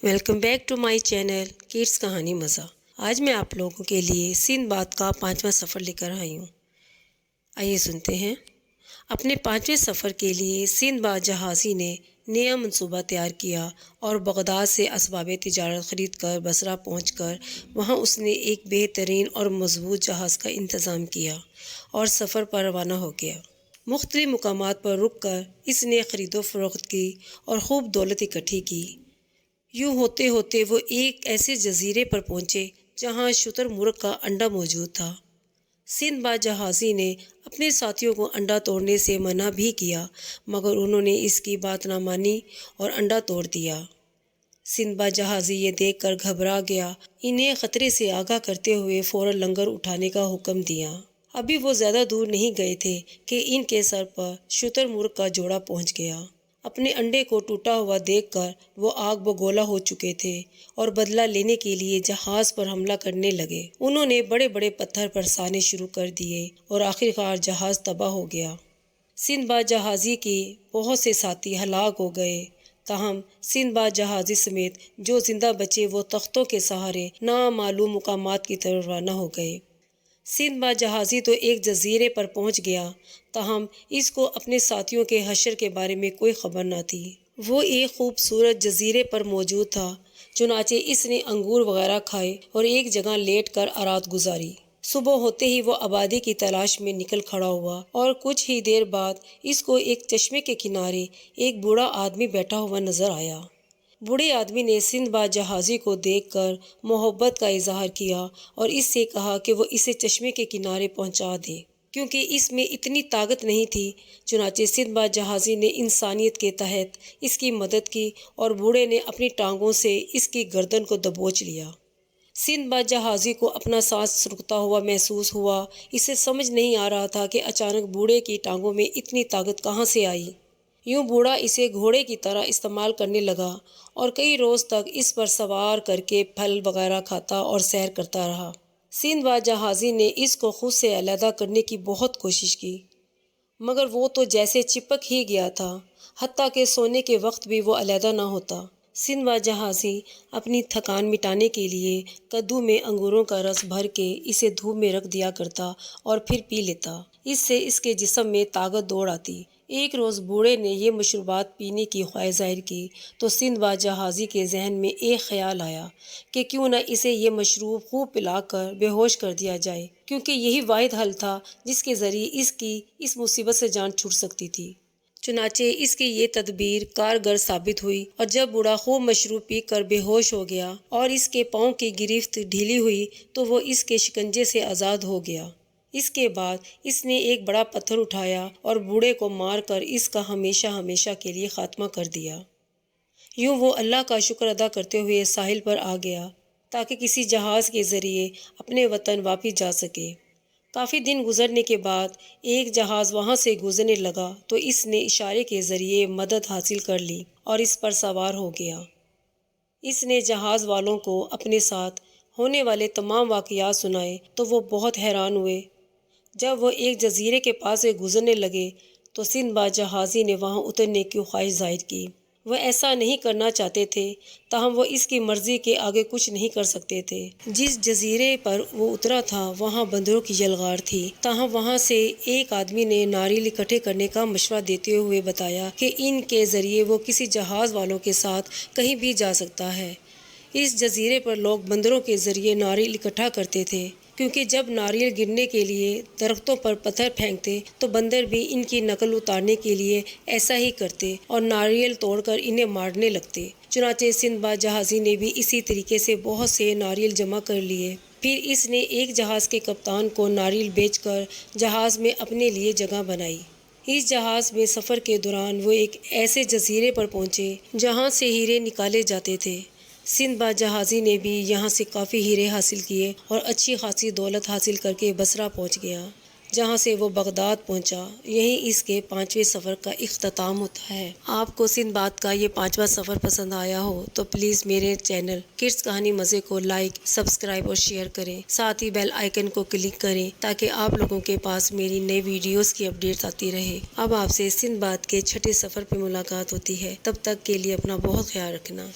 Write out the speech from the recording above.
Welcome back to my channel kids کہانی مزہ۔ آج میں آپ لوگوں کے لیے سندھ باد کا 5واں سفر لے کر آئی ہوں۔ آئیے سنتے ہیں۔ اپنے 5ویں سفر کے لیے سندھ باد جہازی نے نیا منصوبہ تیار کیا اور بغداد سے اسباب تجارت خرید کر بصرہ پہنچ کر وہاں اس نے ایک بہترین اور مضبوط جہاز کا انتظام کیا اور سفر پر روانہ ہو گیا۔ مختلف مقامات پر رک کر اس نے خرید و فروخت کی اور خوب دولت اکٹھی کی۔ یوں ہوتے ہوتے وہ ایک ایسے جزیرے پر پہنچے جہاں شتر مرغ کا انڈا موجود تھا۔ سندھ باد جہازی نے اپنے ساتھیوں کو انڈا توڑنے سے منع بھی کیا، مگر انہوں نے اس کی بات نہ مانی اور انڈا توڑ دیا۔ سندھ باد جہازی یہ دیکھ کر گھبرا گیا، انہیں خطرے سے آگاہ کرتے ہوئے فوراً لنگر اٹھانے کا حکم دیا۔ ابھی وہ زیادہ دور نہیں گئے تھے کہ ان کے سر پر شتر مرغ کا جوڑا پہنچ گیا۔ اپنے انڈے کو ٹوٹا ہوا دیکھ کر وہ آگ بگولا ہو چکے تھے اور بدلہ لینے کے لیے جہاز پر حملہ کرنے لگے۔ انہوں نے بڑے بڑے پتھر برسانے شروع کر دیے اور آخرکار جہاز تباہ ہو گیا۔ سندھ باد جہازی کے بہت سے ساتھی ہلاک ہو گئے، تاہم سندھ باد جہازی سمیت جو زندہ بچے وہ تختوں کے سہارے نامعلوم مقامات کی طرف روانہ ہو گئے۔ سندھ باد جہازی تو ایک جزیرے پر پہنچ گیا، تاہم اس کو اپنے ساتھیوں کے حشر کے بارے میں کوئی خبر نہ تھی۔ وہ ایک خوبصورت جزیرے پر موجود تھا، چنانچہ اس نے انگور وغیرہ کھائے اور ایک جگہ لیٹ کر رات گزاری۔ صبح ہوتے ہی وہ آبادی کی تلاش میں نکل کھڑا ہوا اور کچھ ہی دیر بعد اس کو ایک چشمے کے کنارے ایک بوڑھا آدمی بیٹھا ہوا نظر آیا۔ بوڑھے آدمی نے سندھ باد جہازی کو دیکھ کر محبت کا اظہار کیا اور اس سے کہا کہ وہ اسے چشمے کے کنارے پہنچا دے، کیونکہ اس میں اتنی طاقت نہیں تھی۔ چنانچہ سندھ باد جہازی نے انسانیت کے تحت اس کی مدد کی اور بوڑھے نے اپنی ٹانگوں سے اس کی گردن کو دبوچ لیا۔ سندھ باد جہازی کو اپنا سانس رکتا ہوا محسوس ہوا۔ اسے سمجھ نہیں آ رہا تھا کہ اچانک بوڑھے کی ٹانگوں میں اتنی طاقت کہاں سے آئی۔ یوں بوڑھا اسے گھوڑے کی طرح استعمال کرنے لگا اور کئی روز تک اس پر سوار کر کے پھل وغیرہ کھاتا اور سیر کرتا رہا۔ سندھ باد جہازی نے اس کو خود سے علیحدہ کرنے کی بہت کوشش کی، مگر وہ تو جیسے چپک ہی گیا تھا، حتیٰ کہ سونے کے وقت بھی وہ علیحدہ نہ ہوتا۔ سندھ باد جہازی اپنی تھکان مٹانے کے لیے کدو میں انگوروں کا رس بھر کے اسے دھوپ میں رکھ دیا کرتا اور پھر پی لیتا۔ اس سے اس کے جسم میں طاقت دوڑ آتی۔ ایک روز بوڑھے نے یہ مشروبات پینے کی خواہش ظاہر کی تو سندھ باد جہازی کے ذہن میں ایک خیال آیا کہ کیوں نہ اسے یہ مشروب خوب پلا کر بے ہوش کر دیا جائے، کیونکہ یہی واحد حل تھا جس کے ذریعے اس کی اس مصیبت سے جان چھوٹ سکتی تھی۔ چنانچہ اس کی یہ تدبیر کارگر ثابت ہوئی اور جب بوڑھا خوب مشروب پی کر بے ہوش ہو گیا اور اس کے پاؤں کی گرفت ڈھیلی ہوئی تو وہ اس کے شکنجے سے آزاد ہو گیا۔ اس کے بعد اس نے ایک بڑا پتھر اٹھایا اور بوڑھے کو مار کر اس کا ہمیشہ ہمیشہ کے لیے خاتمہ کر دیا۔ یوں وہ اللہ کا شکر ادا کرتے ہوئے ساحل پر آ گیا تاکہ کسی جہاز کے ذریعے اپنے وطن واپس جا سکے۔ کافی دن گزرنے کے بعد ایک جہاز وہاں سے گزرنے لگا تو اس نے اشارے کے ذریعے مدد حاصل کر لی اور اس پر سوار ہو گیا۔ اس نے جہاز والوں کو اپنے ساتھ ہونے والے تمام واقعات سنائے تو وہ بہت حیران ہوئے۔ جب وہ ایک جزیرے کے پاس سے گزرنے لگے تو سندھ باد جہازی نے وہاں اترنے کی خواہش ظاہر کی۔ وہ ایسا نہیں کرنا چاہتے تھے، تاہم وہ اس کی مرضی کے آگے کچھ نہیں کر سکتے تھے۔ جس جزیرے پر وہ اترا تھا وہاں بندروں کی یلغار تھی، تاہم وہاں سے ایک آدمی نے ناریل اکٹھے کرنے کا مشورہ دیتے ہوئے بتایا کہ ان کے ذریعے وہ کسی جہاز والوں کے ساتھ کہیں بھی جا سکتا ہے۔ اس جزیرے پر لوگ بندروں کے ذریعے ناریل اکٹھا کرتے تھے، کیونکہ جب ناریل گرنے کے لیے درختوں پر پتھر پھینکتے تو بندر بھی ان کی نقل اتارنے کے لیے ایسا ہی کرتے اور ناریل توڑ کر انہیں مارنے لگتے۔ چنانچہ سندھ باد جہازی نے بھی اسی طریقے سے بہت سے ناریل جمع کر لیے۔ پھر اس نے ایک جہاز کے کپتان کو ناریل بیچ کر جہاز میں اپنے لیے جگہ بنائی۔ اس جہاز میں سفر کے دوران وہ ایک ایسے جزیرے پر پہنچے جہاں سے ہیرے نکالے جاتے تھے۔ سندھ باد جہازی نے بھی یہاں سے کافی ہیرے حاصل کیے اور اچھی خاصی دولت حاصل کر کے بصرہ پہنچ گیا، جہاں سے وہ بغداد پہنچا۔ یہیں اس کے 5ویں سفر کا اختتام ہوتا ہے۔ آپ کو سندھ باد کا یہ 5واں سفر پسند آیا ہو تو پلیز میرے چینل کڈس کہانی مزے کو لائک، سبسکرائب اور شیئر کریں، ساتھ ہی بیل آئیکن کو کلک کریں تاکہ آپ لوگوں کے پاس میری نئی ویڈیوز کی اپڈیٹس آتی رہے۔ اب آپ سے سندھ باد کے 6 سفر پہ ملاقات ہوتی ہے، تب تک کے لیے اپنا بہت خیال رکھنا۔